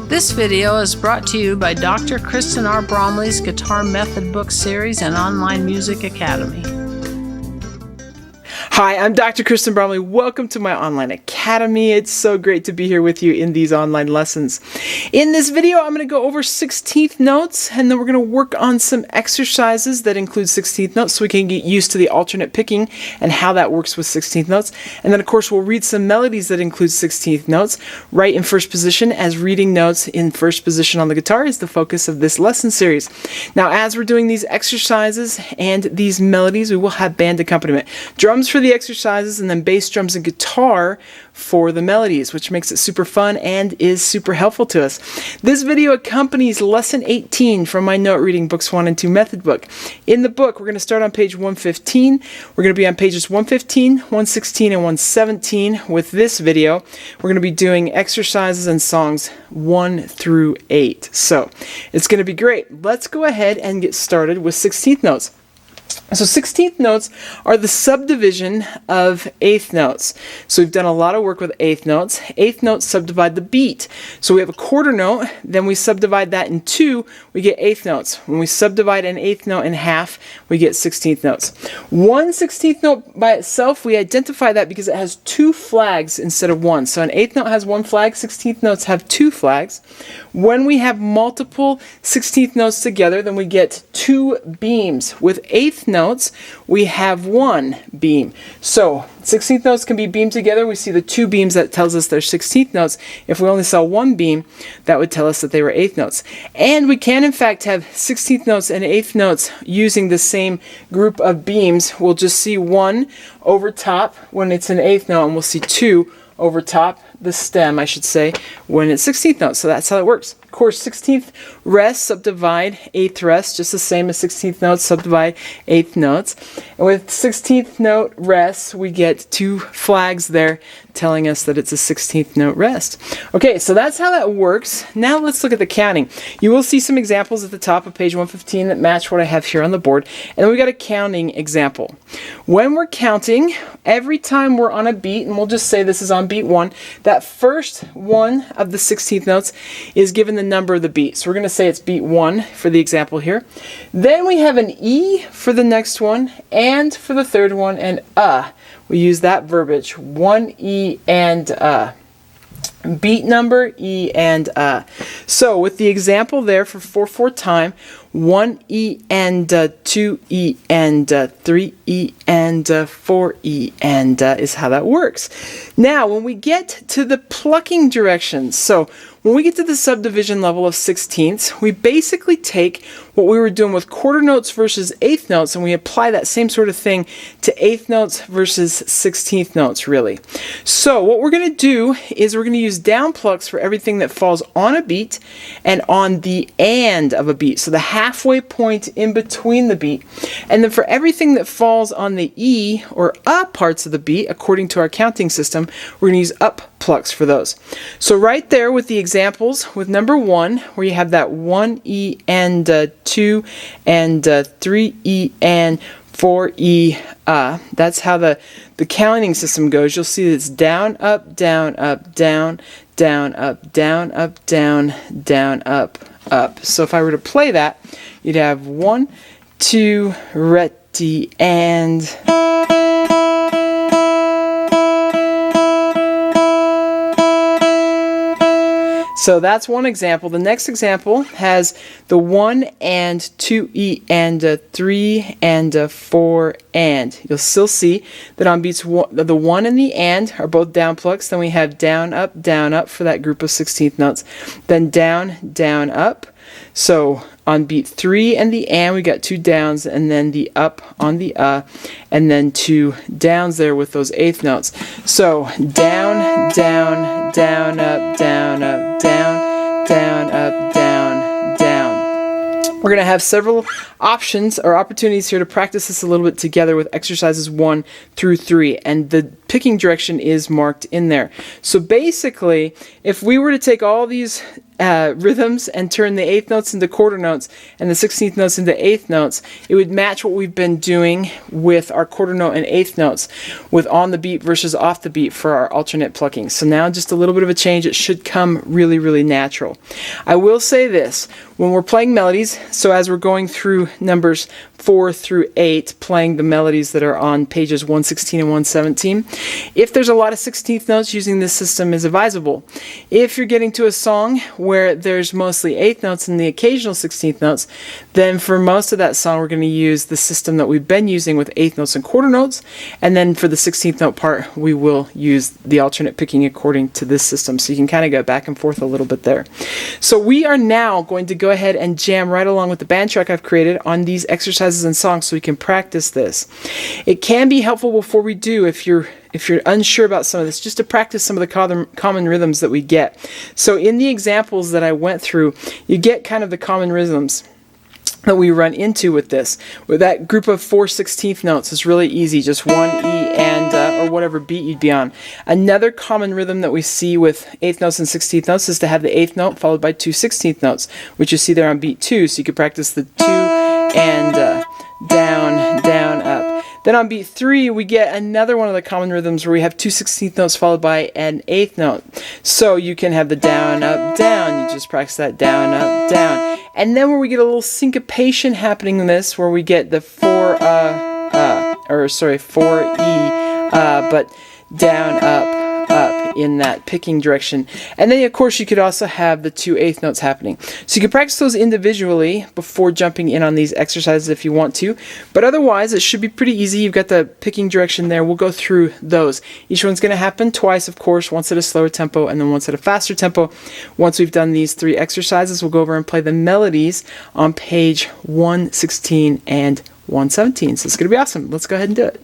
This video is brought to you by Dr. Kristen R. Bromley's Guitar Method Book Series and Online Music Academy. Hi, I'm Dr. Kristen Bromley. Welcome to my online academy. It's so great to be here with you in these online lessons. In this video, I'm going to go over 16th notes, and then we're going to work on some exercises that include 16th notes so we can get used to the alternate picking and how that works with 16th notes. And then, of course, we'll read some melodies that include 16th notes right in first position, as reading notes in first position on the guitar is the focus of this lesson series. Now, as we're doing these exercises and these melodies, we will have band accompaniment. Drums for the exercises, and then bass, drums, and guitar for the melodies, which makes it super fun and is super helpful to us. This video accompanies lesson 18 from my note reading books 1 and 2 method book. In the book, we're going to start on page 115. We're going to be on pages 115, 116, and 117 with this video. We're going to be doing exercises and songs 1 through 8. So it's going to be great. Let's go ahead and get started with 16th notes. So 16th notes are the subdivision of 8th notes. So we've done a lot of work with 8th notes. 8th notes subdivide the beat. So we have a quarter note, then we subdivide that in 2, we get 8th notes. When we subdivide an 8th note in half, we get 16th notes. One 16th note by itself, we identify that because it has 2 flags instead of 1. So an 8th note has 1 flag, 16th notes have 2 flags. When we have multiple 16th notes together, then we get 2 beams. With 8th notes, we have 1 beam. So 16th notes can be beamed together. We see the 2 beams, that tells us they're 16th notes. If we only saw 1 beam, that would tell us that they were 8th notes. And we can in fact have 16th notes and 8th notes using the same group of beams. We'll just see 1 over top when it's an 8th note, and we'll see 2 over top, the stem, I should say, when it's 16th notes. So that's how it works. Of course, 16th rests subdivide 8th rests, just the same as 16th notes subdivide 8th notes. And with 16th note rests, we get 2 flags there telling us that it's a 16th note rest. Okay, so that's how that works. Now let's look at the counting. You will see some examples at the top of page 115 that match what I have here on the board. And then we got a counting example. When we're counting, every time we're on a beat, and we'll just say this is on beat 1, that first one of the 16th notes is given the number of the beat. So we're going to say it's beat 1 for the example here. Then we have an E for the next one, and for the third one, and we use that verbiage, 1 E and beat number, E and So with the example there for 4/4 time, 1 E and 2 E and 3 E and 4 E and is how that works. Now when we get to the plucking directions, so when we get to the subdivision level of 16ths, we basically take what we were doing with quarter notes versus 8th notes, and we apply that same sort of thing to 8th notes versus 16th notes, really. So what we're going to do is we're going to use down plucks for everything that falls on a beat and on the and of a beat, so the halfway point in between the beat. And then for everything that falls on the E or parts of the beat, according to our counting system, we're going to use up plucks for those. So right there with the examples, with number 1, where you have that 1 E and 2 and 3 E and 4 E, that's how the counting system goes. You'll see that it's down, up, down, up, down, down, up, down, up, down, down, up, up. So if I were to play that, you'd have 1, 2, retti, and so that's one example. The next example has the 1 and 2 E and 3 and 4 and. You'll still see that on beats the 1 and the and are both down plucks. Then we have down, up for that group of 16th notes. Then down, down, up. So on beat 3 and the and, we got 2 downs, and then the up on the and then 2 downs there with those 8th notes. So down, down, down, up, down, up, down, down, up, down, down. We're going to have several options or opportunities here to practice this a little bit together with exercises 1 through 3, and the picking direction is marked in there. So basically, if we were to take all these rhythms and turn the eighth notes into quarter notes and the 16th notes into eighth notes, it would match what we've been doing with our quarter note and eighth notes with on the beat versus off the beat for our alternate plucking. So now just a little bit of a change. It should come really, really natural. I will say this, when we're playing melodies, so as we're going through numbers 4 through 8, playing the melodies that are on pages 116 and 117, if there's a lot of 16th notes, using this system is advisable. If you're getting to a song where there's mostly eighth notes and the occasional 16th notes, then for most of that song we're going to use the system that we've been using with eighth notes and quarter notes, and then for the 16th note part we will use the alternate picking according to this system, so you can kind of go back and forth a little bit there. So we are now going to go ahead and jam right along with the band track I've created on these exercises and songs so we can practice this. It can be helpful before we do, if you're unsure about some of this, just to practice some of the common rhythms that we get. So in the examples that I went through, you get kind of the common rhythms that we run into with this. With that group of 4 16th notes is really easy, just 1 E and or whatever beat you'd be on. Another common rhythm that we see with eighth notes and 16th notes is to have the eighth note followed by 2 16th notes, which you see there on beat 2. So you could practice the 2 and down, down, up. Then on beat 3, we get another one of the common rhythms where we have 2 16th notes followed by an eighth note. So you can have the down, up, down. You just practice that down, up, down. And then where we get a little syncopation happening in this, where we get the 4 E, but down, up in that picking direction. And then of course you could also have the 2 eighth notes happening. So you can practice those individually before jumping in on these exercises if you want to, but otherwise it should be pretty easy. You've got the picking direction there. We'll go through those. Each one's going to happen twice, of course, once at a slower tempo and then once at a faster tempo. Once we've done these 3 exercises, we'll go over and play the melodies on page 116 and 117. So it's going to be awesome. Let's go ahead and do it.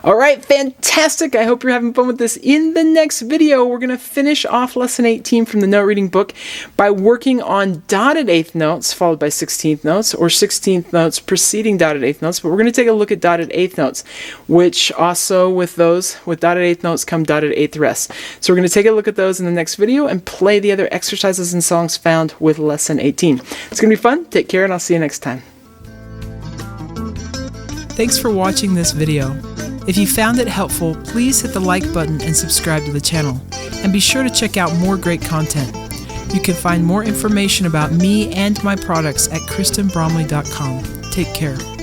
All right, fantastic. I hope you're having fun with this. In the next video, we're going to finish off lesson 18 from the note reading book by working on dotted eighth notes followed by 16th notes, or 16th notes preceding dotted eighth notes. But we're going to take a look at dotted eighth notes, which also with dotted eighth notes come dotted eighth rests. So we're going to take a look at those in the next video and play the other exercises and songs found with lesson 18. It's going to be fun. Take care, and I'll see you next time. Thanks for watching this video. If you found it helpful, please hit the like button and subscribe to the channel. And be sure to check out more great content. You can find more information about me and my products at kristenbromley.com. Take care.